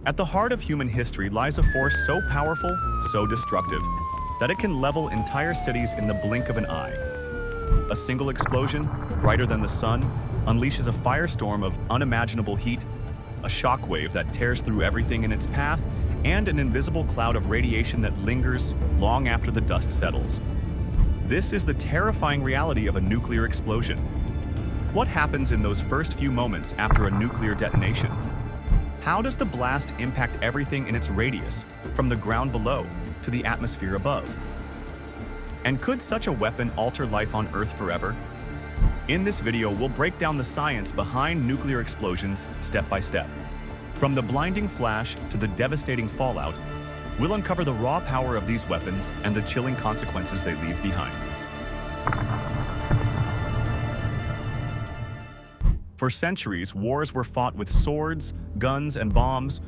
At the heart of human history lies a force so powerful, so destructive, that it can level entire cities in the blink of an eye. A single explosion, brighter than the sun, unleashes a firestorm of unimaginable heat, a shockwave that tears through everything in its path, and an invisible cloud of radiation that lingers long after the dust settles. This is the terrifying reality of a nuclear explosion. What happens in those first few moments after a nuclear detonation? How does the blast impact everything in its radius, from the ground below to the atmosphere above? And could such a weapon alter life on Earth forever? In this video, we'll break down the science behind nuclear explosions step by step. From the blinding flash to the devastating fallout, we'll uncover the raw power of these weapons and the chilling consequences they leave behind. For centuries, wars were fought with swords, guns, and bombs,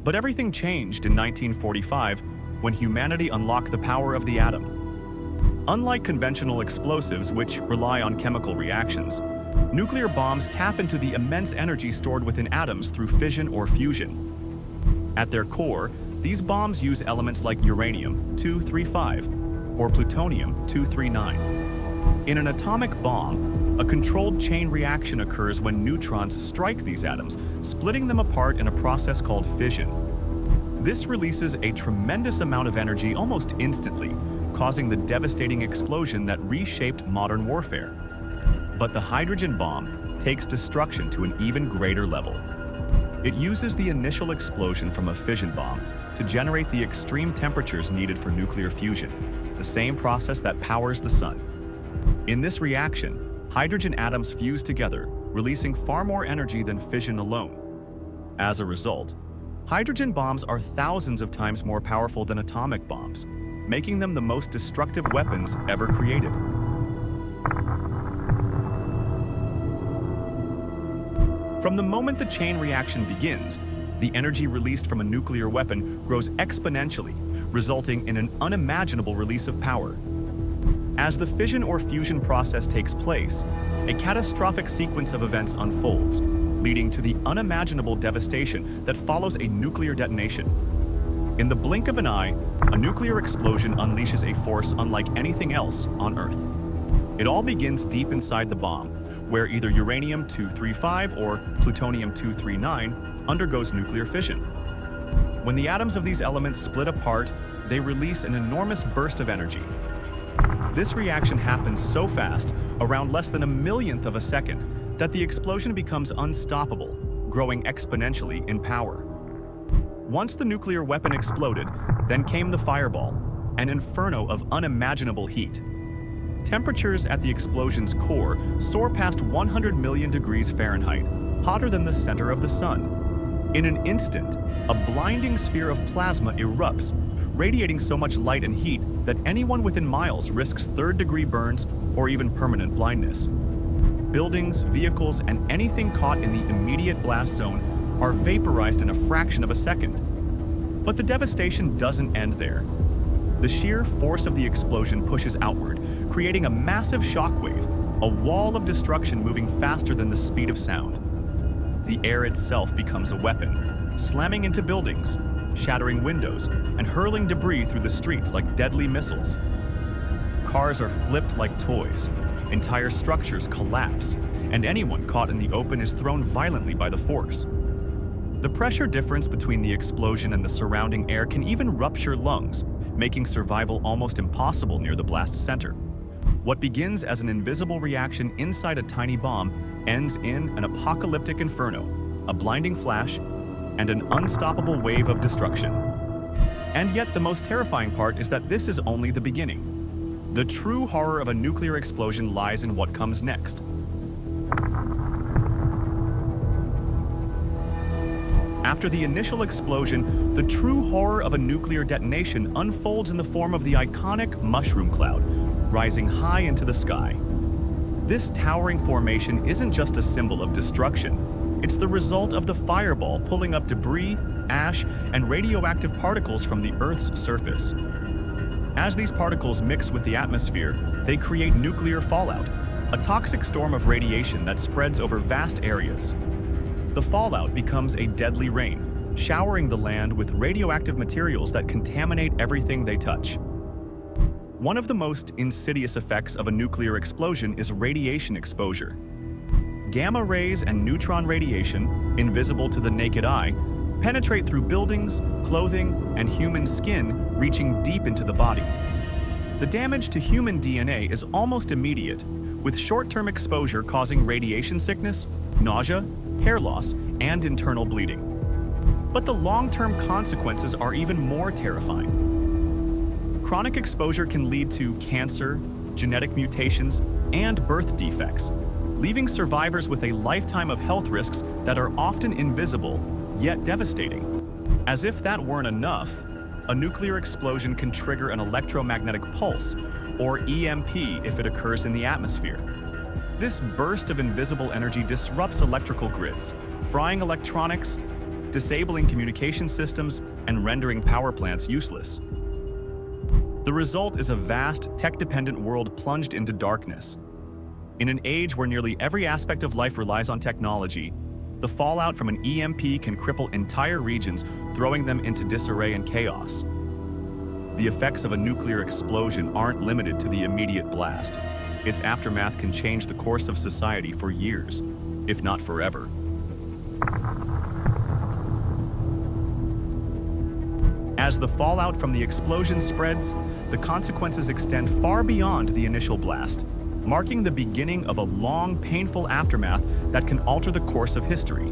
but everything changed in 1945 when humanity unlocked the power of the atom. Unlike conventional explosives, which rely on chemical reactions, nuclear bombs tap into the immense energy stored within atoms through fission or fusion. At their core, these bombs use elements like uranium-235 or plutonium-239. In an atomic bomb, a controlled chain reaction occurs when neutrons strike these atoms, splitting them apart in a process called fission. This releases a tremendous amount of energy almost instantly, causing the devastating explosion that reshaped modern warfare. But the hydrogen bomb takes destruction to an even greater level. It uses the initial explosion from a fission bomb to generate the extreme temperatures needed for nuclear fusion, the same process that powers the sun. In this reaction, hydrogen atoms fuse together, releasing far more energy than fission alone. As a result, hydrogen bombs are thousands of times more powerful than atomic bombs, making them the most destructive weapons ever created. From the moment the chain reaction begins, the energy released from a nuclear weapon grows exponentially, resulting in an unimaginable release of power. As the fission or fusion process takes place, a catastrophic sequence of events unfolds, leading to the unimaginable devastation that follows a nuclear detonation. In the blink of an eye, a nuclear explosion unleashes a force unlike anything else on Earth. It all begins deep inside the bomb, where either uranium-235 or plutonium-239 undergoes nuclear fission. When the atoms of these elements split apart, they release an enormous burst of energy. This reaction happens so fast, around less than a millionth of a second, that the explosion becomes unstoppable, growing exponentially in power. Once the nuclear weapon exploded, then came the fireball, an inferno of unimaginable heat. Temperatures at the explosion's core soar past 100 million degrees Fahrenheit, hotter than the center of the sun. In an instant, a blinding sphere of plasma erupts, radiating so much light and heat that anyone within miles risks third-degree burns or even permanent blindness. Buildings, vehicles, and anything caught in the immediate blast zone are vaporized in a fraction of a second. But the devastation doesn't end there. The sheer force of the explosion pushes outward, creating a massive shockwave, a wall of destruction moving faster than the speed of sound. The air itself becomes a weapon, slamming into buildings, shattering windows, and hurling debris through the streets like deadly missiles. Cars are flipped like toys, entire structures collapse, and anyone caught in the open is thrown violently by the force. The pressure difference between the explosion and the surrounding air can even rupture lungs, making survival almost impossible near the blast center. What begins as an invisible reaction inside a tiny bomb ends in an apocalyptic inferno, a blinding flash, and an unstoppable wave of destruction. And yet the most terrifying part is that this is only the beginning. The true horror of a nuclear explosion lies in what comes next. After the initial explosion, the true horror of a nuclear detonation unfolds in the form of the iconic mushroom cloud, rising high into the sky. This towering formation isn't just a symbol of destruction. It's the result of the fireball pulling up debris, ash, and radioactive particles from the Earth's surface. As these particles mix with the atmosphere, they create nuclear fallout, a toxic storm of radiation that spreads over vast areas. The fallout becomes a deadly rain, showering the land with radioactive materials that contaminate everything they touch. One of the most insidious effects of a nuclear explosion is radiation exposure. Gamma rays and neutron radiation, invisible to the naked eye, penetrate through buildings, clothing, and human skin, reaching deep into the body. The damage to human DNA is almost immediate, with short-term exposure causing radiation sickness, nausea, hair loss, and internal bleeding. But the long-term consequences are even more terrifying. Chronic exposure can lead to cancer, genetic mutations, and birth defects, leaving survivors with a lifetime of health risks that are often invisible, yet devastating. As if that weren't enough, a nuclear explosion can trigger an electromagnetic pulse, or EMP if it occurs in the atmosphere. This burst of invisible energy disrupts electrical grids, frying electronics, disabling communication systems, and rendering power plants useless. The result is a vast, tech-dependent world plunged into darkness. In an age where nearly every aspect of life relies on technology, the fallout from an EMP can cripple entire regions, throwing them into disarray and chaos. The effects of a nuclear explosion aren't limited to the immediate blast. Its aftermath can change the course of society for years, if not forever. As the fallout from the explosion spreads, the consequences extend far beyond the initial blast, marking the beginning of a long, painful aftermath that can alter the course of history.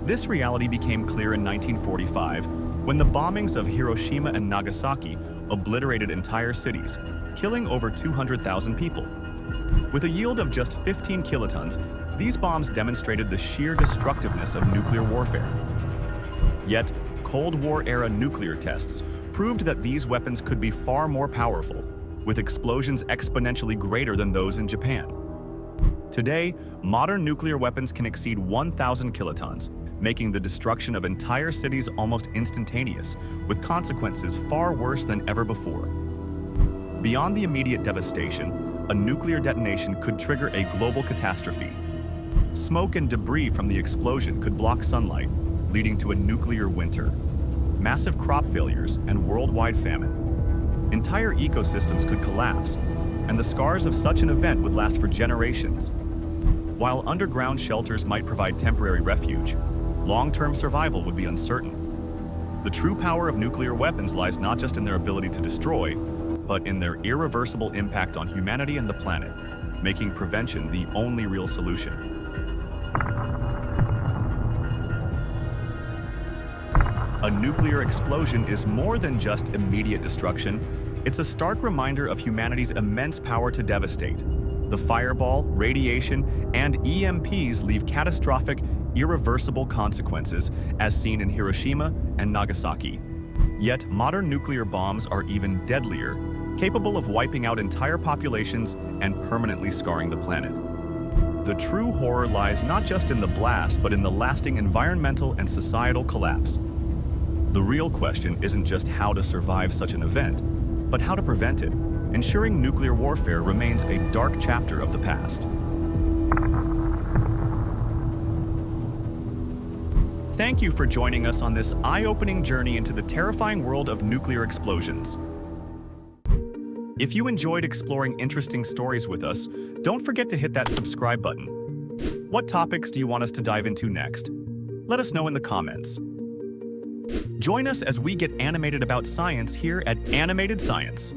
This reality became clear in 1945, when the bombings of Hiroshima and Nagasaki obliterated entire cities, killing over 200,000 people. With a yield of just 15 kilotons, these bombs demonstrated the sheer destructiveness of nuclear warfare. Yet, Cold War-era nuclear tests proved that these weapons could be far more powerful, with explosions exponentially greater than those in Japan. Today, modern nuclear weapons can exceed 1,000 kilotons, making the destruction of entire cities almost instantaneous, with consequences far worse than ever before. Beyond the immediate devastation, a nuclear detonation could trigger a global catastrophe. Smoke and debris from the explosion could block sunlight, leading to a nuclear winter, massive crop failures, and worldwide famine. Entire ecosystems could collapse, and the scars of such an event would last for generations. While underground shelters might provide temporary refuge, long-term survival would be uncertain. The true power of nuclear weapons lies not just in their ability to destroy, but in their irreversible impact on humanity and the planet, making prevention the only real solution. A nuclear explosion is more than just immediate destruction. It's a stark reminder of humanity's immense power to devastate. The fireball, radiation, and EMPs leave catastrophic, irreversible consequences, as seen in Hiroshima and Nagasaki. Yet, modern nuclear bombs are even deadlier, capable of wiping out entire populations and permanently scarring the planet. The true horror lies not just in the blast, but in the lasting environmental and societal collapse. The real question isn't just how to survive such an event, but how to prevent it, ensuring nuclear warfare remains a dark chapter of the past. Thank you for joining us on this eye-opening journey into the terrifying world of nuclear explosions. If you enjoyed exploring interesting stories with us, don't forget to hit that subscribe button. What topics do you want us to dive into next? Let us know in the comments. Join us as we get animated about science here at Animated Science.